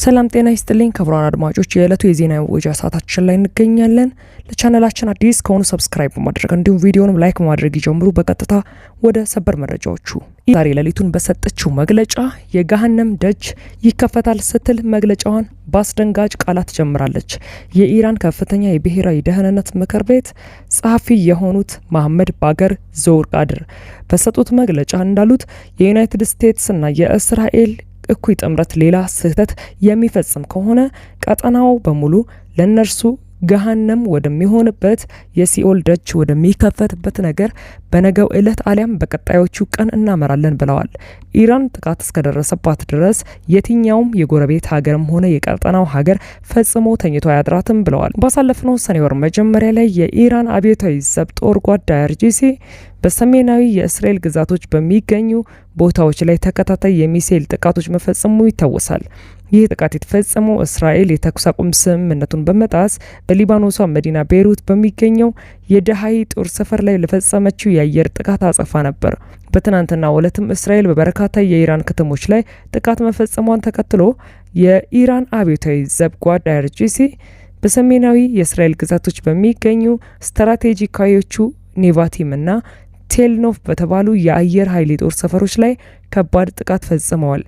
ሰላም ጤና ይስጥልኝ ክቡራን አድማጮች የዕለቱ የዜና ወጃ ሰዓታችን ላይ እንገኛለን። ለቻናላችን አዲስ ከሆኑ ሰብስክራይብ በማድረግ እንዲሁም ቪዲዮንም ላይክ በማድረግ ይጀምሩ። በቀጥታ ወደ ሰበር መረጃዎቹ። ዛሬ ሌሊቱን በሰጠችው መግለጫ የገሃነም ደጅ ይከፈታል ስትል መግለጫዋን በአስደንጋጭ ቃላት ጀምራለች። የኢራን ከፍተኛ የብሔራዊ ደህንነት ምክር ቤት ጸሐፊ የሆኑት መሐመድ ባገር ዞርቃድር በሰጡት መግለጫ እንዳሉት የዩናይትድ ስቴትስና የእስራኤል እኩይ ጥምረት ሌላ ስህተት የሚፈጽም ከሆነ ቀጠናው በሙሉ ለነርሱ ገሃነም ወደሚሆንበት የሲኦል ደጅ ወደሚከፈትበት ነገር በነገው ዕለት አሊያም በቀጣዮቹ ቀን እናመራለን ብለዋል። ኢራን ጥቃት እስከደረሰባት ድረስ የትኛውም የጎረቤት ሀገርም ሆነ የቀጠናው ሀገር ፈጽሞ ተኝቶ አያድራትም ብለዋል። ባሳለፍነው ሰኔ ወር መጀመሪያ ላይ የኢራን አብዮታዊ ዘብ ጦር ጓድ አይአርጂሲ በሰሜናዊ የእስራኤል ግዛቶች በሚገኙ ቦታዎች ላይ ተከታታይ የሚሳኤል ጥቃቶች መፈጸሙ ይታወሳል። ይህ ጥቃት የተፈጸመው እስራኤል የተኩስ አቁም ስምምነቱን በመጣስ በሊባኖሷ መዲና ቤይሩት በሚገኘው የደሃይ ጦር ሰፈር ላይ ለፈጸመችው የአየር ጥቃት አጸፋ ነበር። በትናንትናው ዕለትም እስራኤል በበርካታ የኢራን ከተሞች ላይ ጥቃት መፈጸሟን ተከትሎ የኢራን አብዮታዊ ዘብ ጓድ አይአርጂሲ በሰሜናዊ የእስራኤል ግዛቶች በሚገኙ ስትራቴጂካዊዎቹ ኔቫቲም እና ቴልኖፍ በተባሉ የአየር ኃይል የጦር ሰፈሮች ላይ ከባድ ጥቃት ፈጽመዋል።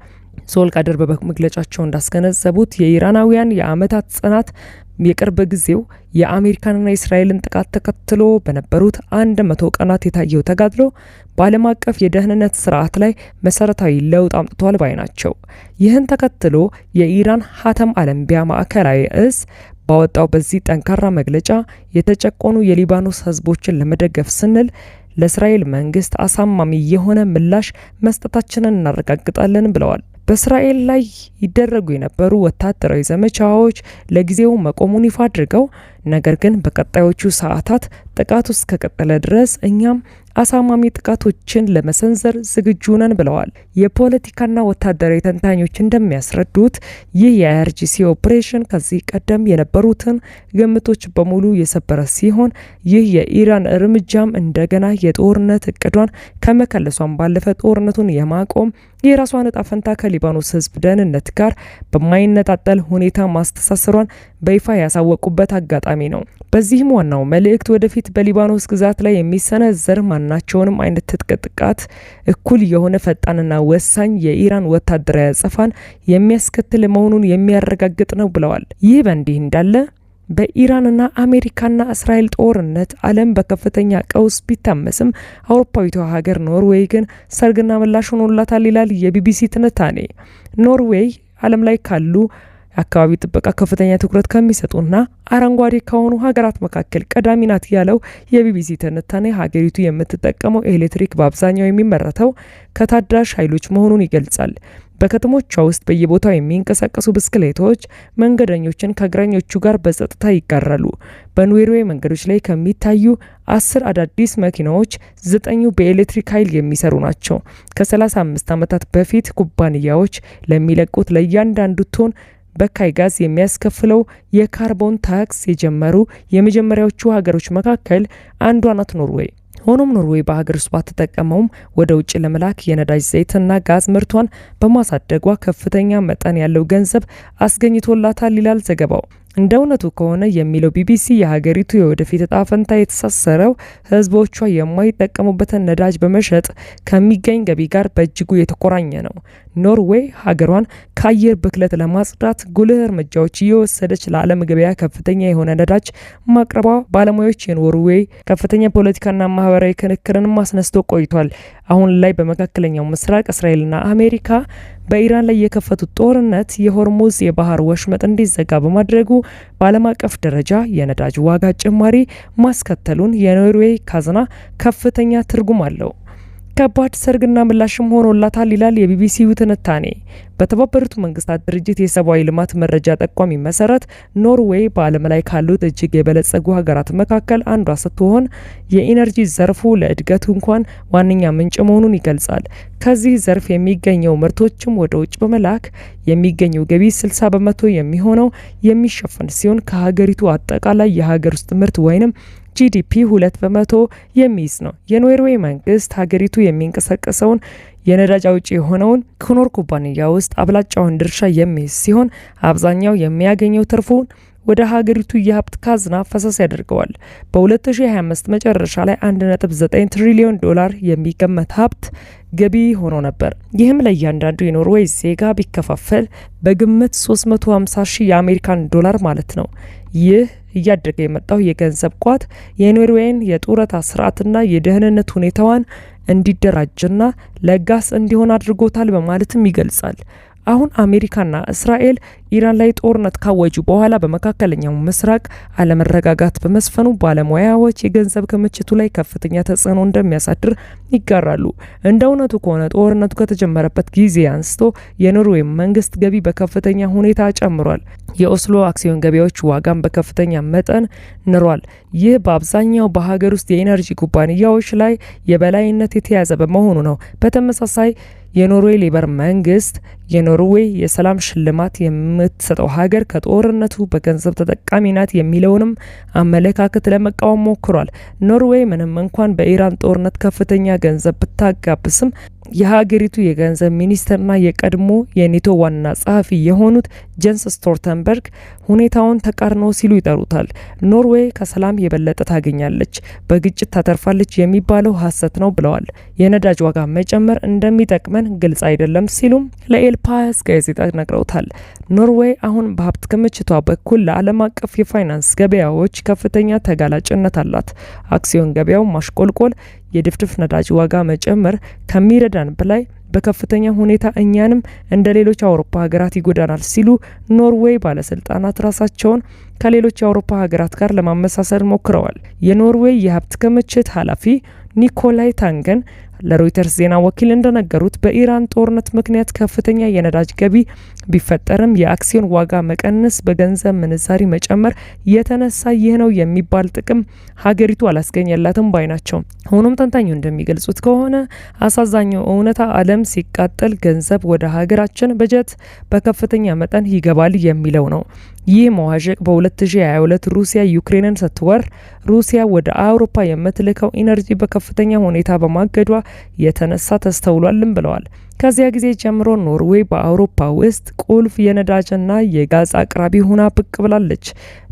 ዞልቃድር በመግለጫቸው እንዳስገነዘቡት የኢራናውያን የአመታት ጽናት የቅርብ ጊዜው የአሜሪካንና የእስራኤልን ጥቃት ተከትሎ በነበሩት 100 ቀናት የታየው ተጋድሎ በዓለም አቀፍ የደህንነት ስርዓት ላይ መሰረታዊ ለውጥ አምጥቷል ባይ ናቸው። ይህን ተከትሎ የኢራን ሀተም አለምቢያ ማዕከላዊ እዝ ባወጣው በዚህ ጠንካራ መግለጫ የተጨቆኑ የሊባኖስ ህዝቦችን ለመደገፍ ስንል ለእስራኤል መንግስት አሳማሚ የሆነ ምላሽ መስጠታችንን እናረጋግጣለን ብለዋል። በእስራኤል ላይ ይደረጉ የነበሩ ወታደራዊ ዘመቻዎች ለጊዜው መቆሙን ይፋ አድርገው ነገር ግን በቀጣዮቹ ሰዓታት ጥቃቱ እስከቀጠለ ድረስ እኛም አሳማሚ ጥቃቶችን ለመሰንዘር ዝግጁ ነን ብለዋል። የፖለቲካና ወታደራዊ ተንታኞች እንደሚያስረዱት ይህ የአይአርጂሲ ኦፕሬሽን ከዚህ ቀደም የነበሩትን ግምቶች በሙሉ የሰበረ ሲሆን ይህ የኢራን እርምጃም እንደገና የጦርነት እቅዷን ከመከለሷን ባለፈ ጦርነቱን የማቆም የራሷን ዕጣ ፈንታ ከሊባኖስ ህዝብ ደህንነት ጋር በማይነጣጠል ሁኔታ ማስተሳሰሯን በይፋ ያሳወቁበት አጋጣሚ ነው። በዚህም ዋናው መልእክት ወደፊት በሊባኖስ ግዛት ላይ የሚሰነዘር ማናቸውንም አይነት ትጥቅ ጥቃት እኩል የሆነ ፈጣንና ወሳኝ የኢራን ወታደራዊ አጸፋን የሚያስከትል መሆኑን የሚያረጋግጥ ነው ብለዋል። ይህ በእንዲህ እንዳለ በኢራንና አሜሪካና እስራኤል ጦርነት ዓለም በከፍተኛ ቀውስ ቢታመስም አውሮፓዊቷ ሀገር ኖርዌይ ግን ሰርግና ምላሽ ሆኖላታል ይላል የቢቢሲ ትንታኔ። ኖርዌይ ዓለም ላይ ካሉ አካባቢ ጥበቃ ከፍተኛ ትኩረት ከሚሰጡና አረንጓዴ ከሆኑ ሀገራት መካከል ቀዳሚ ናት ያለው የቢቢሲ ትንታኔ ሀገሪቱ የምትጠቀመው ኤሌክትሪክ በአብዛኛው የሚመረተው ከታዳሽ ኃይሎች መሆኑን ይገልጻል። በከተሞቿ ውስጥ በየቦታው የሚንቀሳቀሱ ብስክሌቶች መንገደኞችን ከእግረኞቹ ጋር በጸጥታ ይጋራሉ። በኖርዌይ መንገዶች ላይ ከሚታዩ 10 አዳዲስ መኪናዎች 9ኙ በኤሌክትሪክ ኃይል የሚሰሩ ናቸው። ከ35 ዓመታት በፊት ኩባንያዎች ለሚለቁት ለእያንዳንዱ ቶን በካይ ጋዝ የሚያስከፍለው የካርቦን ታክስ የጀመሩ የመጀመሪያዎቹ ሀገሮች መካከል አንዷ ናት ኖርዌይ። ሆኖም ኖርዌይ በሀገር ውስጥ ባትጠቀመውም ወደ ውጭ ለመላክ የነዳጅ ዘይትና ጋዝ ምርቷን በማሳደጓ ከፍተኛ መጠን ያለው ገንዘብ አስገኝቶላታል ይላል ዘገባው። እንደ እውነቱ ከሆነ የሚለው ቢቢሲ የሀገሪቱ የወደፊት እጣ ፈንታ የተሳሰረው ህዝቦቿ የማይጠቀሙበትን ነዳጅ በመሸጥ ከሚገኝ ገቢ ጋር በእጅጉ የተቆራኘ ነው። ኖርዌይ ሀገሯን ከአየር ብክለት ለማጽዳት ጉልህ እርምጃዎች እየወሰደች ለዓለም ገበያ ከፍተኛ የሆነ ነዳጅ ማቅረቧ ባለሙያዎች የኖርዌይ ከፍተኛ ፖለቲካና ማህበራዊ ክንክርን አስነስቶ ቆይቷል። አሁን ላይ በመካከለኛው ምስራቅ እስራኤልና አሜሪካ በኢራን ላይ የከፈቱት ጦርነት የሆርሙዝ የባህር ወሽመጥ እንዲዘጋ በማድረጉ በዓለም አቀፍ ደረጃ የነዳጅ ዋጋ ጭማሪ ማስከተሉን የኖርዌይ ካዝና ከፍተኛ ትርጉም አለው። ከባድ ሰርግና ምላሽም ሆኖላታል ይላል የቢቢሲው ትንታኔ። በተባበሩት መንግስታት ድርጅት የሰብአዊ ልማት መረጃ ጠቋሚ መሰረት ኖርዌይ በዓለም ላይ ካሉት እጅግ የበለጸጉ ሀገራት መካከል አንዷ ስትሆን የኢነርጂ ዘርፉ ለእድገቱ እንኳን ዋነኛ ምንጭ መሆኑን ይገልጻል። ከዚህ ዘርፍ የሚገኘው ምርቶችም ወደ ውጭ በመላክ የሚገኘው ገቢ 60% የሚሆነው የሚሸፈን ሲሆን ከሀገሪቱ አጠቃላይ የሀገር ውስጥ ምርት ወይንም ጂዲፒ 2% የሚይዝ ነው። የኖርዌይ መንግስት ሀገሪቱ የሚንቀሳቀሰውን የነዳጅ አውጪ የሆነውን ክኖር ኩባንያ ውስጥ አብላጫውን ድርሻ የሚይዝ ሲሆን አብዛኛው የሚያገኘው ትርፉን ወደ ሀገሪቱ የሀብት ካዝና ፈሰስ ያደርገዋል። በ2025 መጨረሻ ላይ 1.9 ትሪሊዮን ዶላር የሚገመት ሀብት ገቢ ሆኖ ነበር። ይህም ለእያንዳንዱ የኖርዌይ ዜጋ ቢከፋፈል በግምት 350 ሺህ የአሜሪካን ዶላር ማለት ነው። ይህ እያደገ የመጣው የገንዘብ ቋት የኖርዌይን የጡረታ ስርዓትና የደህንነት ሁኔታዋን እንዲደራጅና ለጋስ እንዲሆን አድርጎታል በማለትም ይገልጻል። አሁን አሜሪካና እስራኤል ኢራን ላይ ጦርነት ካወጁ በኋላ በመካከለኛው ምስራቅ አለመረጋጋት በመስፈኑ ባለሙያዎች የገንዘብ ክምችቱ ላይ ከፍተኛ ተጽዕኖ እንደሚያሳድር ይጋራሉ። እንደ እውነቱ ከሆነ ጦርነቱ ከተጀመረበት ጊዜ አንስቶ የኖርዌይ መንግስት ገቢ በከፍተኛ ሁኔታ ጨምሯል። የኦስሎ አክሲዮን ገበያዎች ዋጋም በከፍተኛ መጠን ንሯል። ይህ በአብዛኛው በሀገር ውስጥ የኢነርጂ ኩባንያዎች ላይ የበላይነት የተያዘ በመሆኑ ነው። በተመሳሳይ የኖርዌይ ሌበር መንግስት የኖርዌይ የሰላም ሽልማት የምትሰጠው ሀገር ከጦርነቱ በገንዘብ ተጠቃሚ ናት የሚለውንም አመለካከት ለመቃወም ሞክሯል። ኖርዌይ ምንም እንኳን በኢራን ጦርነት ከፍተኛ ገንዘብ ብታጋብስም የሀገሪቱ የገንዘብ ሚኒስትርና የቀድሞ የኔቶ ዋና ጸሐፊ የሆኑት ጀንስ ስቶልተንበርግ ሁኔታውን ተቃርኖ ሲሉ ይጠሩታል። ኖርዌይ ከሰላም የበለጠ ታገኛለች፣ በግጭት ታተርፋለች የሚባለው ሐሰት ነው ብለዋል። የነዳጅ ዋጋ መጨመር እንደሚጠቅመን ግልጽ አይደለም ሲሉም ለኤልፓስ ጋዜጣ ነግረውታል። ኖርዌይ አሁን በሀብት ክምችቷ በኩል ለዓለም አቀፍ የፋይናንስ ገበያዎች ከፍተኛ ተጋላጭነት አላት። አክሲዮን ገበያው ማሽቆልቆል የድፍድፍ ነዳጅ ዋጋ መጨመር ከሚረዳን በላይ በከፍተኛ ሁኔታ እኛንም እንደ ሌሎች አውሮፓ ሀገራት ይጎዳናል ሲሉ ኖርዌይ ባለስልጣናት ራሳቸውን ከሌሎች የአውሮፓ ሀገራት ጋር ለማመሳሰል ሞክረዋል። የኖርዌይ የሀብት ክምችት ኃላፊ ኒኮላይ ታንገን ለሮይተርስ ዜና ወኪል እንደነገሩት በኢራን ጦርነት ምክንያት ከፍተኛ የነዳጅ ገቢ ቢፈጠርም የአክሲዮን ዋጋ መቀነስ በገንዘብ ምንዛሪ መጨመር የተነሳ ይህ ነው የሚባል ጥቅም ሀገሪቱ አላስገኘላትም ባይ ናቸው። ሆኖም ተንታኙ እንደሚገልጹት ከሆነ አሳዛኙ እውነታ ዓለም ሲቃጠል ገንዘብ ወደ ሀገራችን በጀት በከፍተኛ መጠን ይገባል የሚለው ነው። ይህ መዋዠቅ በ2022 ሩሲያ ዩክሬንን ስትወር ሩሲያ ወደ አውሮፓ የምትልከው ኢነርጂ በከፍተኛ ሁኔታ በማገዷ የተነሳ ተስተውሏልም ብለዋል። ከዚያ ጊዜ ጀምሮ ኖርዌይ በአውሮፓ ውስጥ ቁልፍ የነዳጅና የጋዝ አቅራቢ ሆና ብቅ ብላለች።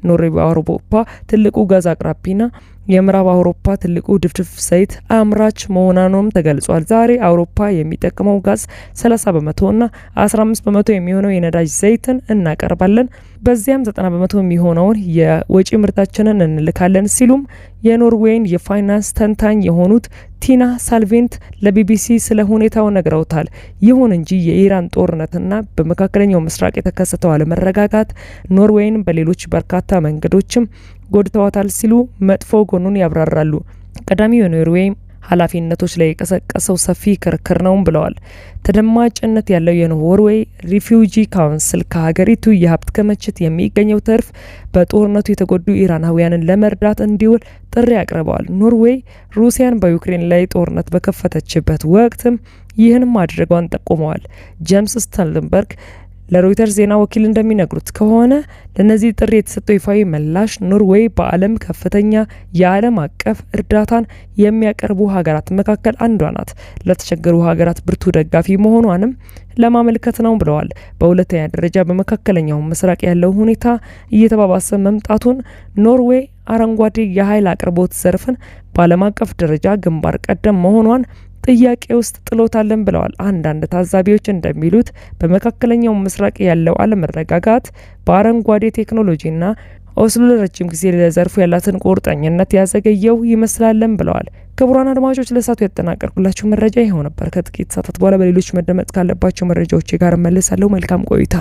ኖርዌይ በአውሮፓ ትልቁ ጋዝ አቅራቢና የምዕራብ አውሮፓ ትልቁ ድፍድፍ ዘይት አምራች መሆኗም ተገልጿል። ዛሬ አውሮፓ የሚጠቀመው ጋዝ 30 በመቶና 15 በመቶ የሚሆነው የነዳጅ ዘይትን እናቀርባለን። በዚያም 90 በመቶ የሚሆነውን የወጪ ምርታችንን እንልካለን ሲሉም የኖርዌይን የፋይናንስ ተንታኝ የሆኑት ቲና ሳልቬንት ለቢቢሲ ስለ ሁኔታው ነግረውታል። ይሁን እንጂ የኢራን ጦርነትና በመካከለኛው ምስራቅ የተከሰተው አለመረጋጋት ኖርዌይን በሌሎች በርካታ መንገዶችም ጎድተዋታል ሲሉ መጥፎ ጎኑን ያብራራሉ። ቀዳሚው የኖርዌይ ኃላፊነቶች ላይ የቀሰቀሰው ሰፊ ክርክር ነው ብለዋል። ተደማጭነት ያለው የኖርዌይ ሪፊውጂ ካውንስል ከሀገሪቱ የሀብት ክምችት የሚገኘው ትርፍ በጦርነቱ የተጎዱ ኢራናውያንን ለመርዳት እንዲውል ጥሪ አቅርበዋል። ኖርዌይ ሩሲያን በዩክሬን ላይ ጦርነት በከፈተችበት ወቅትም ይህን ማድረጓን ጠቁመዋል። ጄምስ ስቶልተንበርግ ለሮይተርስ ዜና ወኪል እንደሚነግሩት ከሆነ ለነዚህ ጥሪ የተሰጠው ይፋዊ ምላሽ ኖርዌይ በዓለም ከፍተኛ የዓለም አቀፍ እርዳታን የሚያቀርቡ ሀገራት መካከል አንዷ ናት፣ ለተቸገሩ ሀገራት ብርቱ ደጋፊ መሆኗንም ለማመልከት ነው ብለዋል። በሁለተኛ ደረጃ በመካከለኛው ምስራቅ ያለው ሁኔታ እየተባባሰ መምጣቱን ኖርዌይ አረንጓዴ የኃይል አቅርቦት ዘርፍን በዓለም አቀፍ ደረጃ ግንባር ቀደም መሆኗን ጥያቄ ውስጥ ጥሎታለን ብለዋል። አንዳንድ ታዛቢዎች እንደሚሉት በመካከለኛው ምስራቅ ያለው አለመረጋጋት በአረንጓዴ ቴክኖሎጂና ኦስሎ ለረጅም ጊዜ ለዘርፉ ያላትን ቁርጠኝነት ያዘገየው ይመስላለን ብለዋል። ክቡራን አድማጮች ለሳቱ ያጠናቀርኩላችሁ መረጃ ይኸው ነበር። ከጥቂት ሰዓታት በኋላ በሌሎች መደመጥ ካለባቸው መረጃዎች ጋር እመለሳለሁ። መልካም ቆይታ።